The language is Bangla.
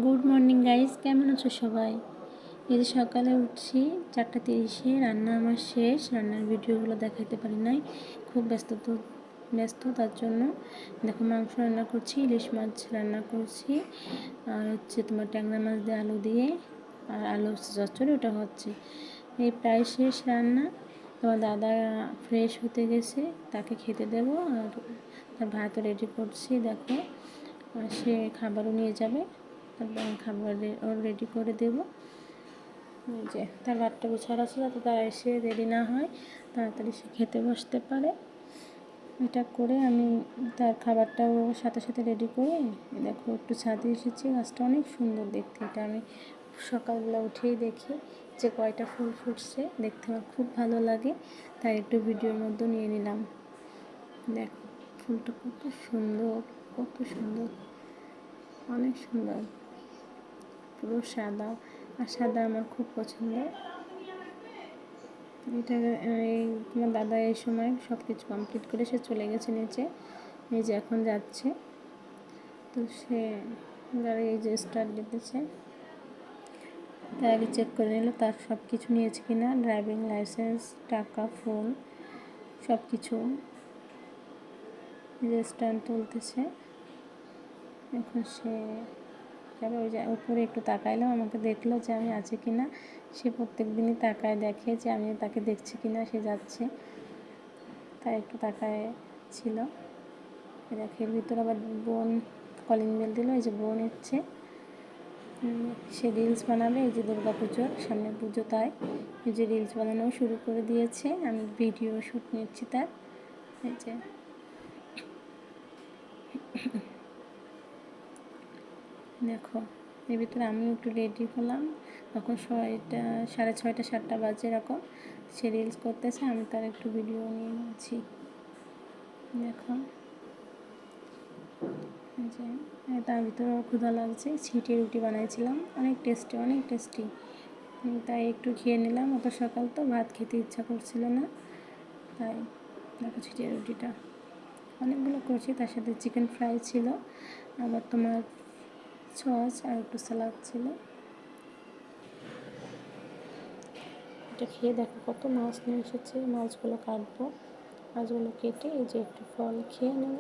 গুড মর্নিং গাইস, কেমন আছো সবাই? এই যে সকালে উঠছি 4:30-এ, রান্না আমার শেষ। রান্নার ভিডিওগুলো দেখাতে পারি নাই, খুব ব্যস্ত তার জন্য। দেখো, মাংস রান্না করছি, ইলিশ মাছ রান্না করছি, আর হচ্ছে তোমার ট্যাংরা মাছ দিয়ে আলু দিয়ে, আর আলু চচ্চড়ি ওটা হচ্ছে। এই প্রায় শেষ রান্না। তোমার দাদা ফ্রেশ হতে গেছে, তাকে খেতে দেবো, আর তার ভাতও রেডি করছি। দেখো, সে খাবারও নিয়ে যাবে, খাবার ওর রেডি করে দেবো। যে তার ভাতটা গোছানো আছে, যাতে তারা এসে দেরি না হয়, তাড়াতাড়ি সে খেতে বসতে পারে। এটা করে আমি তার খাবারটাও সাথে সাথে রেডি করে, দেখো একটু ছাদে এসেছি। গাছটা অনেক সুন্দর দেখতে, এটা আমি সকালবেলা উঠেই দেখি যে কয়টা ফুল ফুটছে, দেখতে আমার খুব ভালো লাগে, তাই একটু ভিডিওর মধ্যে নিয়ে নিলাম। দেখো ফুলটা কত সুন্দর, কত সুন্দর, অনেক সুন্দর, পুরো সাদা, আর সাদা আমার খুব পছন্দ। এটা তোমার দাদা এই সময় সব কিছু কমপ্লিট করে সে চলে গেছে নিচে, এই যে এখন যাচ্ছে। তো সে গাড়ি এই যে স্টার্ট দিতেছে, তার আগে চেক করে নিল তার সব কিছু নিয়েছে কিনা, ড্রাইভিং লাইসেন্স, টাকা, ফোন, সব কিছু। যে স্ট্যান্ড তুলতেছে, এখন সে যাবে। ওই যে উপরে একটু তাকাইলাম, আমাকে দেখলো যে আমি আছি কি না। সে প্রত্যেক দিনই তাকায় দেখে যে আমি তাকে দেখছি কি না, সে যাচ্ছে, তাই একটু তাকায় ছিল। দেখে ভিতরে আবার বোন কলিং বেল দিল, এই যে বোন হচ্ছে, সে রিলস বানাবে। এই যে দুর্গা পুজোর সামনে পুজো, তাই এই যে রিলস বানানো শুরু করে দিয়েছে। আমি ভিডিও শ্যুট নিচ্ছি তার। এই যে দেখো, এর ভিতরে আমিও একটু রেডি হলাম। তখন 6:30, 7টা বাজে এরকম। সে রিলস করতেছে, আমি তার একটু ভিডিও নিয়ে নিয়েছি। দেখো, যে তার ভিতরেও ক্ষুধা লাগছে। ছিটে রুটি বানাইছিলাম, অনেক টেস্টি। তাই একটু খেয়ে নিলাম। অত সকাল তো ভাত খেতে ইচ্ছা করছিল না, তাই দেখো ছিটে রুটিটা অনেকগুলো করছি। তার সাথে চিকেন ফ্রাই ছিল, আবার তোমার সস আর একটু স্যালাড ছিল। এটা খেয়ে দেখো কত মাছ নিয়ে এসেছে, মাছগুলো কাটবো, মাছগুলো কেটে এই যে একটু ফল খেয়ে নেব।